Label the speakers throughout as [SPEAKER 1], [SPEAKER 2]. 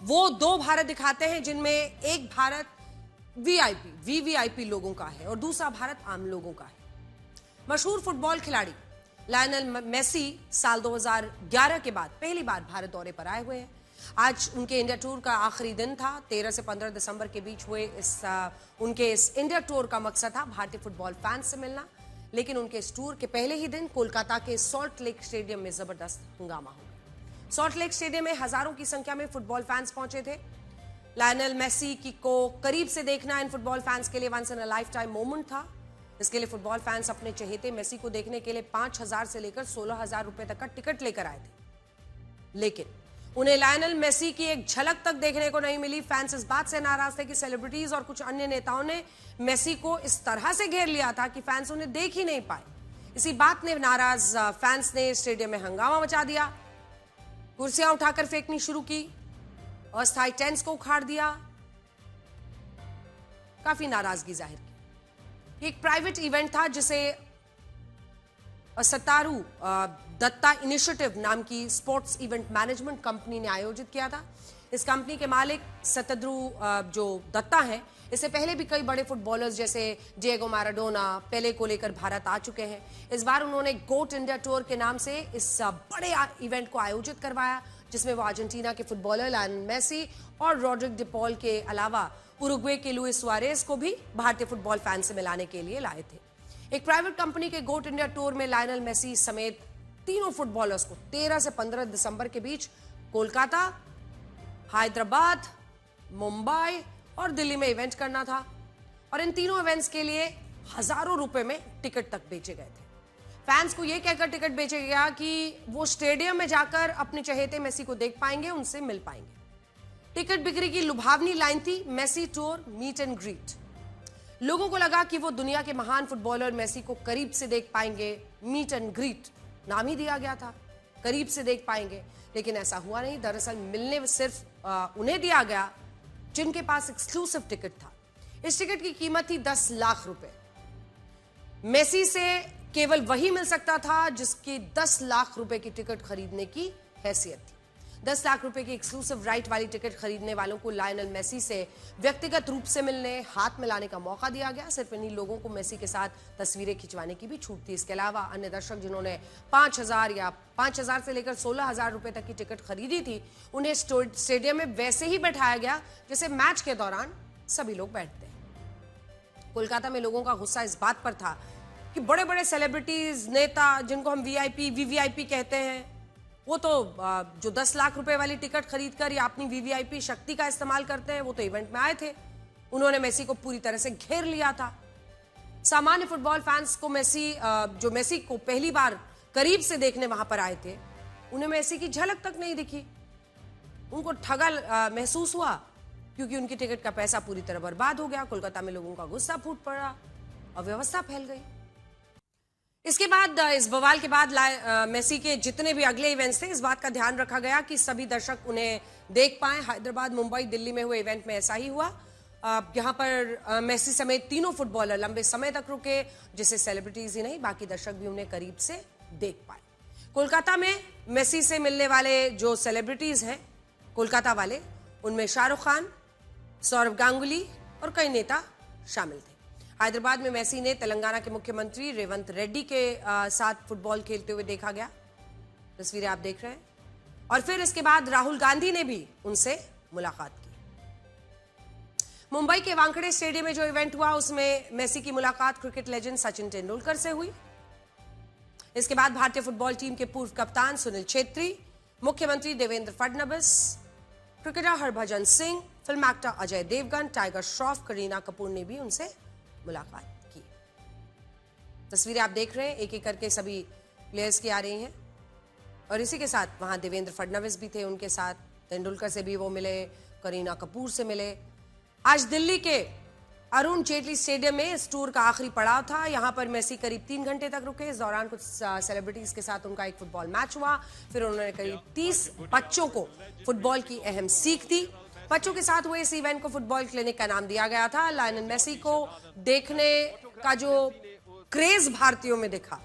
[SPEAKER 1] वो दो भारत दिखाते हैं जिनमें एक भारत वीवीआईपी लोगों का है और दूसरा भारत आम लोगों का है। मशहूर फुटबॉल खिलाड़ी लायनल मेसी साल 2011 के बाद पहली बार भारत दौरे पर आए हुए हैं। आज उनके इंडिया टूर का आखिरी दिन था। 13 से 15 दिसंबर के बीच हुए उनके इस इंडिया टूर का मकसद था भारतीय फुटबॉल फैंस से मिलना, लेकिन उनके इस टूर के पहले ही दिन कोलकाता के सॉल्ट लेक स्टेडियम में जबरदस्त हंगामा हो गया। सॉल्ट लेक स्टेडियम में हजारों की संख्या में फुटबॉल फैंस पहुंचे थे। लायनल मेसी को करीब से देखना इन फुटबॉल फैंस के लिए once in a lifetime moment था। इसके लिए फुटबॉल फैंस अपने चहेते मेसी को देखने के लिए 5,000 से लेकर 16,000 रुपए तक का टिकट लेकर आए थे, लेकिन उन्हें लायनल मेसी की एक झलक तक देखने को नहीं मिली। फैंस इस बात से नाराज थे कि सेलिब्रिटीज और कुछ अन्य नेताओं ने मेसी को इस तरह से घेर लिया था कि फैंस उन्हें देख ही नहीं पाए। इसी बात ने नाराज फैंस ने स्टेडियम में हंगामा मचा दिया, कुर्सियां उठाकर फेंकनी शुरू की, अस्थायी टेंट्स को उखाड़ दिया, काफी नाराजगी जाहिर की। एक प्राइवेट इवेंट था जिसे सतारू दत्ता इनिशिएटिव नाम की स्पोर्ट्स इवेंट मैनेजमेंट कंपनी ने आयोजित किया था। इस कंपनी के मालिक सतद्रु जो दत्ता हैं, इससे पहले भी कई बड़े फुटबॉलर्स जैसे डिएगो मैराडोना, पेले को लेकर भारत आ चुके हैं। इस बार उन्होंने गोट इंडिया टूर के नाम से इस बड़े इवेंट को आयोजित करवाया, जिसमें वो अर्जेंटीना के फुटबॉलर लायनल मेसी और रॉड्रिक डिपॉल के अलावा उरुग्वे के लुइस सुआरेज को भी भारतीय फुटबॉल फैन से मिलाने के लिए लाए थे। एक प्राइवेट कंपनी के गोट इंडिया टूर में लायनल मेसी समेत तीनों फुटबॉलर्स को 13 से 15 दिसंबर के बीच कोलकाता, हैदराबाद, मुंबई और दिल्ली में इवेंट करना था और इन तीनों इवेंट्स के लिए हजारों रुपए में टिकट तक बेचे गए थे। फैंस को यह कहकर टिकट बेचा गया कि वो स्टेडियम में जाकर अपने चहेते मेसी को देख पाएंगे, उनसे मिल पाएंगे। टिकट बिक्री की लुभावनी लाइन थी Messi tour meet and greet. लोगों को लगा कि वो दुनिया के महान फुटबॉलर मेसी को करीब से देख पाएंगे। मीट एंड ग्रीट नाम ही दिया गया था, करीब से देख पाएंगे, लेकिन ऐसा हुआ नहीं। दरअसल मिलने सिर्फ उन्हें दिया गया जिनके पास एक्सक्लूसिव टिकट था। इस टिकट की कीमत थी 10 लाख रुपए। मेसी से केवल वही मिल सकता था जिसकी 10 लाख रुपए की टिकट खरीदने की हैसियत थी। 10 लाख रुपए की एक्सक्लूसिव राइट वाली टिकट खरीदने वालों को लायनल मेसी से व्यक्तिगत रूप से मिलने, हाथ मिलाने का मौका दिया गया। सिर्फ इन्हीं लोगों को मेसी के साथ तस्वीरें खिंचवाने की भी छूट थी। इसके अलावा अन्य दर्शक जिन्होंने 5,000 या 5,000 से लेकर 16,000 रुपए तक की टिकट खरीदी थी, उन्हें स्टेडियम में वैसे ही बैठाया गया जैसे मैच के दौरान सभी लोग बैठते हैं। कोलकाता में लोगों का गुस्सा इस बात पर था कि बड़े बड़े सेलिब्रिटीज, नेता, जिनको हम वीवीआईपी कहते हैं, वो तो जो 10 लाख रुपए वाली टिकट खरीदकर या अपनी वीवीआईपी शक्ति का इस्तेमाल करते हैं, वो तो इवेंट में आए थे। उन्होंने मेसी को पूरी तरह से घेर लिया था। सामान्य फुटबॉल फैंस को जो मेसी को पहली बार करीब से देखने वहां पर आए थे, उन्हें मेसी की झलक तक नहीं दिखी। उनको ठगा महसूस हुआ क्योंकि उनकी टिकट का पैसा पूरी तरह बर्बाद हो गया। कोलकाता में लोगों का गुस्सा फूट पड़ा, अव्यवस्था फैल गई। इसके बाद इस बवाल के बाद मेसी के जितने भी अगले इवेंट्स थे, इस बात का ध्यान रखा गया कि सभी दर्शक उन्हें देख पाएं। हैदराबाद, मुंबई, दिल्ली में हुए इवेंट में ऐसा ही हुआ। यहां पर मेसी समेत तीनों फुटबॉलर लंबे समय तक रुके, जिससे सेलिब्रिटीज ही नहीं बाकी दर्शक भी उन्हें करीब से देख पाए। कोलकाता में मेसी से मिलने वाले जो सेलिब्रिटीज हैं कोलकाता वाले, उनमें शाहरुख खान, सौरव गांगुली और कई नेता शामिल थे। हैदराबाद में मेसी ने तेलंगाना के मुख्यमंत्री रेवंत रेड्डी के साथ फुटबॉल खेलते हुए देखा गया, तस्वीरें आप देख रहे हैं। और फिर इसके बाद राहुल गांधी ने भी उनसे मुलाकात की। मुंबई के वानखेड़े स्टेडियम में जो इवेंट हुआ, उसमें मेसी की मुलाकात क्रिकेट लेजेंड सचिन तेंदुलकर से हुई। इसके बाद भारतीय फुटबॉल टीम के पूर्व कप्तान सुनील छेत्री, मुख्यमंत्री Devendra Fadnavis, cricketer Harbhajan Singh, film actor Ajay Devgan, Tiger Shroff, Kareena Kapoor ने भी उनसे मुलाकात की। तस्वीरें आप देख रहे हैं, एक एक करके सभी प्लेयर्स की आ रही हैं। और इसी के साथ वहां देवेंद्र फडणवीस भी थे, उनके साथ तेंदुलकर से भी वो मिले, करीना कपूर से मिले। आज दिल्ली के अरुण जेटली स्टेडियम में इस टूर का आखिरी पड़ाव था। यहां पर मेसी करीब 3 घंटे तक रुके। इस दौरान कुछ सेलिब्रिटीज के साथ उनका एक फुटबॉल मैच हुआ। फिर उन्होंने करीब 30 बच्चों को फुटबॉल की अहम सीख दी। बच्चों के साथ हुए इस इवेंट को फुटबॉल क्लिनिक का नाम दिया गया था। लायनल मेसी को देखने का जो क्रेज भारतीयों में दिखा,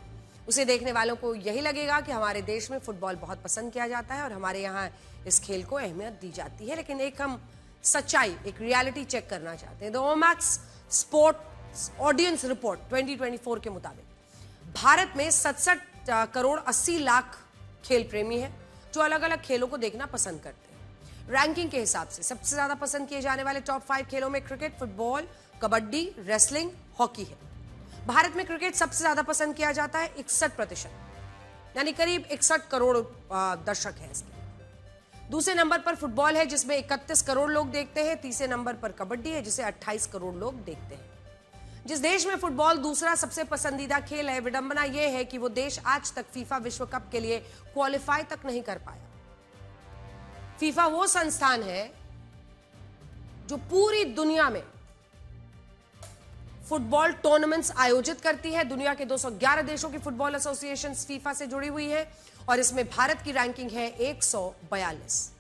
[SPEAKER 1] उसे देखने वालों को यही लगेगा कि हमारे देश में फुटबॉल बहुत पसंद किया जाता है और हमारे यहाँ इस खेल को अहमियत दी जाती है। लेकिन एक हम सच्चाई, एक रियलिटी चेक करना चाहते हैं। The Omaxe sports audience report 2024 के मुताबिक भारत में 67 करोड़ 80 लाख खेल प्रेमी हैं जो अलग अलग खेलों को देखना पसंद करते हैं। रैंकिंग के हिसाब से सबसे ज्यादा पसंद किए जाने वाले टॉप 5 खेलों में cricket, football, kabaddi, wrestling, hockey है। भारत में क्रिकेट सबसे ज्यादा पसंद किया जाता है 61%, यानी करीब 61 करोड़ दर्शक हैं इसके। दूसरे नंबर पर फुटबॉल है जिसमें 31 करोड़ लोग देखते हैं। तीसरे नंबर पर कबड्डी है जिसे 28 करोड़ लोग देखते हैं। जिस देश में फुटबॉल दूसरा सबसे पसंदीदा खेल है, विडंबना यह है कि वो देश आज तक फीफा विश्व कप के लिए क्वालिफाई तक नहीं कर पाया। फीफा वो संस्थान है जो पूरी दुनिया में फुटबॉल टूर्नामेंट्स आयोजित करती है। दुनिया के 211 देशों की फुटबॉल एसोसिएशन फीफा से जुड़ी हुई है और इसमें भारत की रैंकिंग है 142।